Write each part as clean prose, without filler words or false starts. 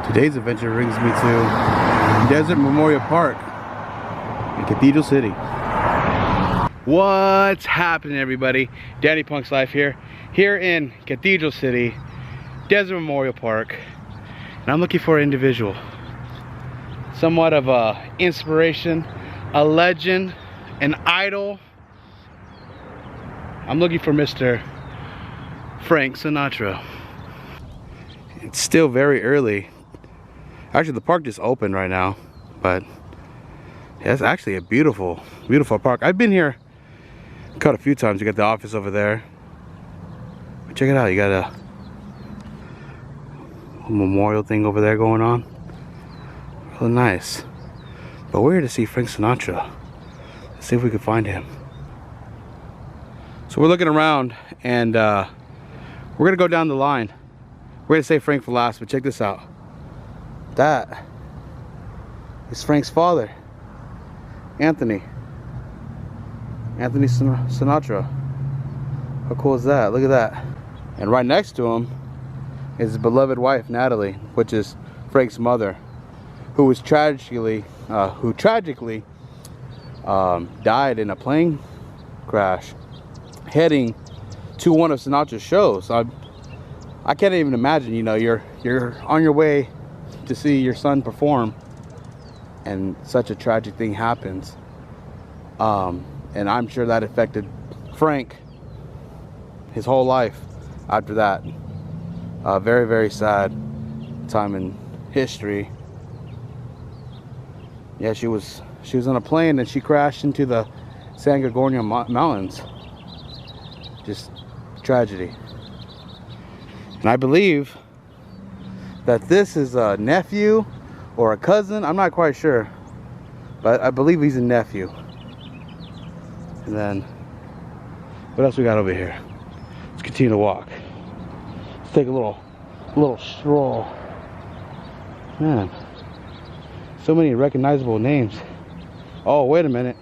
Today's adventure brings me to Desert Memorial Park in Cathedral City. What's happening, everybody? Danny Punk's Life here in Cathedral City, Desert Memorial Park, and I'm looking for an individual, somewhat of a inspiration, a legend, an idol. I'm looking for Mr. Frank Sinatra. It's still very early. Actually, the park just opened right now, but yeah, it's actually a beautiful, beautiful park. I've been here a few times. You got the office over there. But check it out. You got a memorial thing over there going on. Really nice. But we're here to see Frank Sinatra. Let's see if we can find him. So we're looking around, and we're gonna go down the line. We're gonna save Frank for last, but check this out. That is Frank's father, Anthony Sinatra. How cool is that? Look at that. And right next to him is his beloved wife, Natalie, which is Frank's mother, who tragically died in a plane crash heading to one of Sinatra's shows. I can't even imagine, you know, you're on your way to see your son perform and such a tragic thing happens, and I'm sure that affected Frank his whole life after that. Very, very sad time in history. Yeah, she was on a plane and she crashed into the San Gregorio Mountains. Just tragedy. And I believe that this is a nephew or a cousin. I'm not quite sure, but I believe he's a nephew. And then what else we got over here? Let's continue to walk. Let's take a little stroll. Man, so many recognizable names. Oh, wait a minute.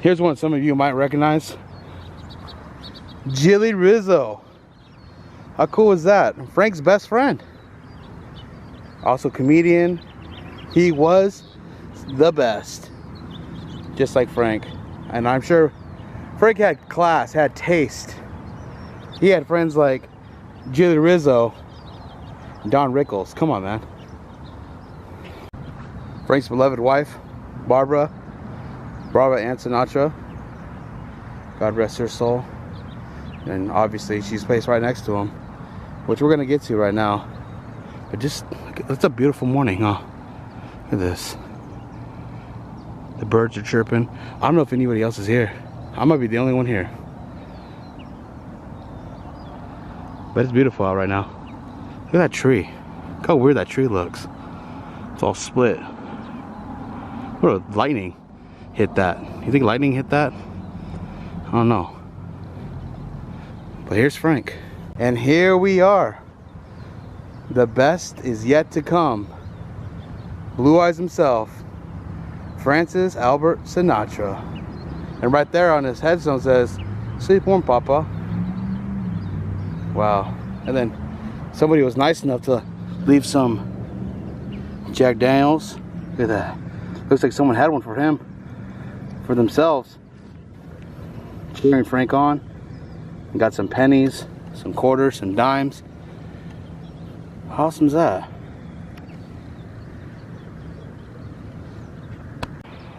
Here's one some of you might recognize. Jilly Rizzo. How cool is that? Frank's best friend. Also comedian. He was the best. Just like Frank. And I'm sure Frank had class, had taste. He had friends like Jilly Rizzo, Don Rickles. Come on, man. Frank's beloved wife, Barbara Ann Sinatra. God rest her soul. And obviously she's placed right next to him, which we're gonna get to right now. But just, it's a beautiful morning, huh? Look at this. The birds are chirping. I don't know if anybody else is here. I might be the only one here. But it's beautiful out right now. Look at that tree. Look how weird that tree looks. It's all split. What if lightning hit that? You think lightning hit that? I don't know. But here's Frank. And here we are. The best is yet to come. Blue Eyes himself, Francis Albert Sinatra. And right there on his headstone says, "Sleep warm, Papa." Wow. And then somebody was nice enough to leave some Jack Daniels. Look at that. Looks like someone had one for him, for themselves. Cheering Frank on. And got some pennies, some quarters, some dimes. How awesome is that?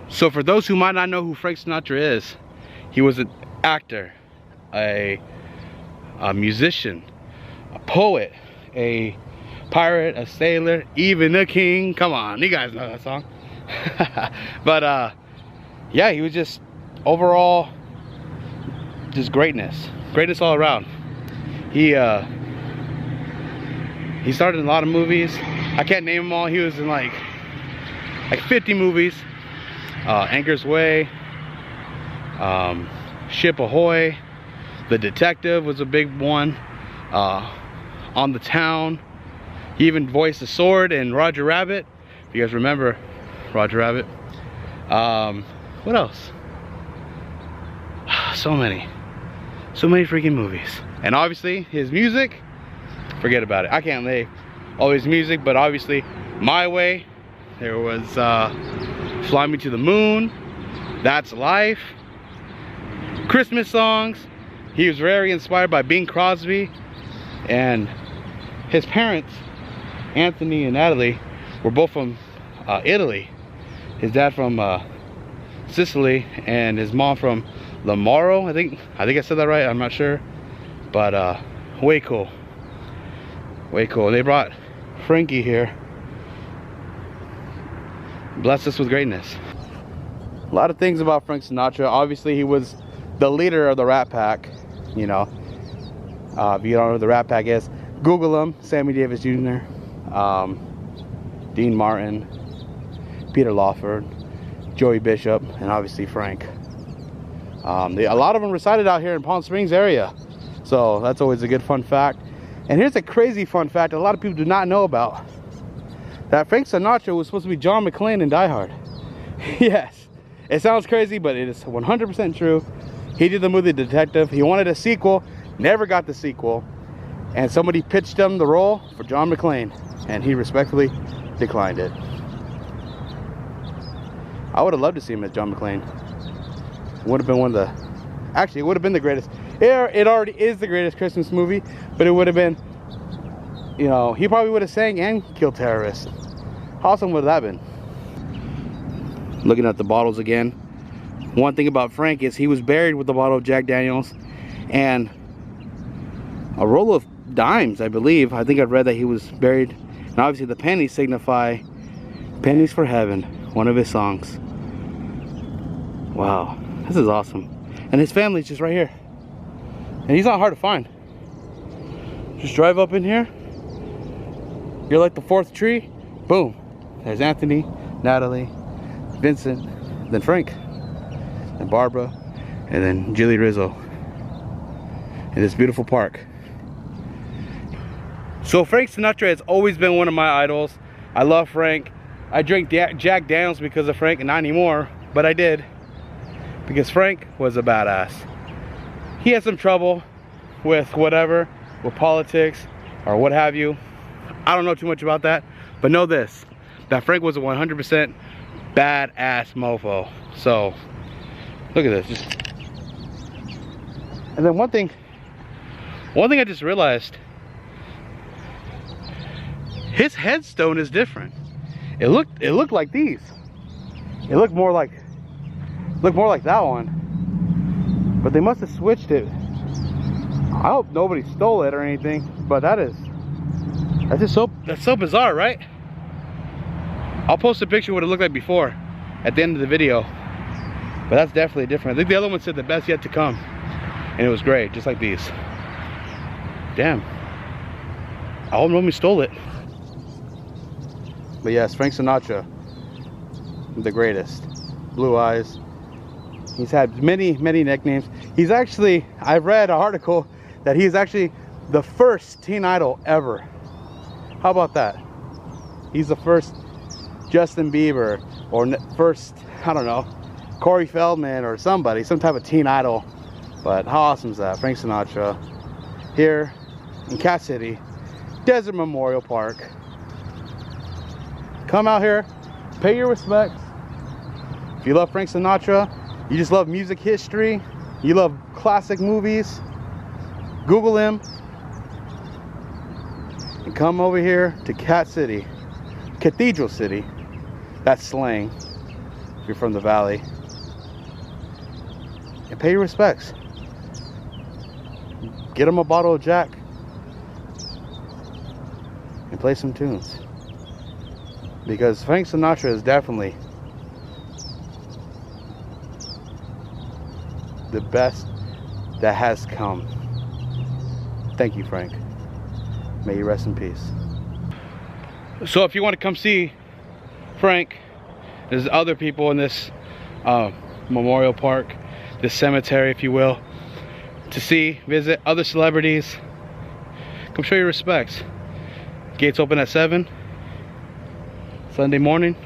So for those who might not know who Frank Sinatra is, he was an actor, a musician, a poet, a pirate, a sailor, even a king. Come on, you guys know that song. But yeah, he was just overall just greatness all around. He started in a lot of movies. I can't name them all. He was in like 50 movies. Anchor's Way, Ship Ahoy, The Detective was a big one, On the Town. He even voiced the sword in Roger Rabbit, if you guys remember Roger Rabbit. What else? So many freaking movies. And obviously his music, forget about it. I can't lay all his music, but obviously My Way. There was Fly Me to the Moon, That's Life, Christmas songs. He was very inspired by Bing Crosby, and his parents, Anthony and Natalie, were both from Italy. His dad from Sicily, and his mom from Lamaro. I think I said that right. I'm not sure, but way cool, way cool. They brought Frankie here, blessed us with greatness. A lot of things about Frank Sinatra. Obviously, he was the leader of the Rat Pack. You know, if you don't know who the Rat Pack is, Google them. Sammy Davis Jr., Dean Martin, Peter Lawford, Joey Bishop, and obviously Frank. A lot of them resided out here in Palm Springs area, so that's always a good fun fact. And here's a crazy fun fact a lot of people do not know about: that Frank Sinatra was supposed to be John McClane in Die Hard. Yes, it sounds crazy, but it is 100% true. He did the movie Detective. He wanted a sequel, never got the sequel, and somebody pitched him the role for John McClane, and he respectfully declined it. I would have loved to see him as John McClane. Would have been one of the, actually it would have been the greatest. It already is the greatest Christmas movie, but it would have been, you know, he probably would have sang and killed terrorists. How awesome would that have been? Looking at the bottles again. One thing about Frank is he was buried with a bottle of Jack Daniels and a roll of dimes, I believe. I think I've read that he was buried, and obviously the pennies signify pennies for heaven, one of his songs. Wow, this is awesome. And his family's just right here, and he's not hard to find. Just drive up in here, you're like the fourth tree, boom, there's Anthony, Natalie, Vincent, then Frank, and Barbara, and then Jilly Rizzo in this beautiful park. So Frank Sinatra has always been one of my idols. I love Frank. I drink Jack Daniels because of Frank, and not anymore, but I did, because Frank was a badass. He had some trouble with whatever, with politics or what have you. I don't know too much about that, but know this, that Frank was a 100% badass mofo. So look at this. And then one thing I just realized, his headstone is different. It looked like these. It looked more like that one. But they must have switched it. I hope nobody stole it or anything, but that's so bizarre, right? I'll post a picture of what it looked like before at the end of the video. But that's definitely different. I think the other one said the best yet to come, and it was great, just like these. Damn. I hope nobody stole it. But yes, Frank Sinatra, the greatest. Blue eyes. He's had many, many nicknames. He's actually, I've read an article that he's actually the first teen idol ever. How about that? He's the first Justin Bieber, or first, I don't know, Corey Feldman or somebody, some type of teen idol. But how awesome is that? Frank Sinatra here in Cat City, Desert Memorial Park. Come out here, pay your respects. If you love Frank Sinatra, you just love music history, you love classic movies, Google him and come over here to Cat City, Cathedral City. That's slang if you're from the valley. And pay your respects. Get him a bottle of Jack and play some tunes. Because Frank Sinatra is definitely the best that has come. Thank you, Frank. May you rest in peace. So if you want to come see Frank, there's other people in this memorial park, this cemetery, if you will, to visit other celebrities. Come show your respects. Gates open at 7 Sunday morning,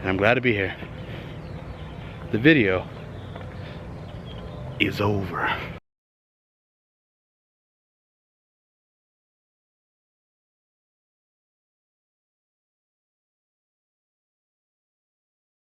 and I'm glad to be here. The video is over.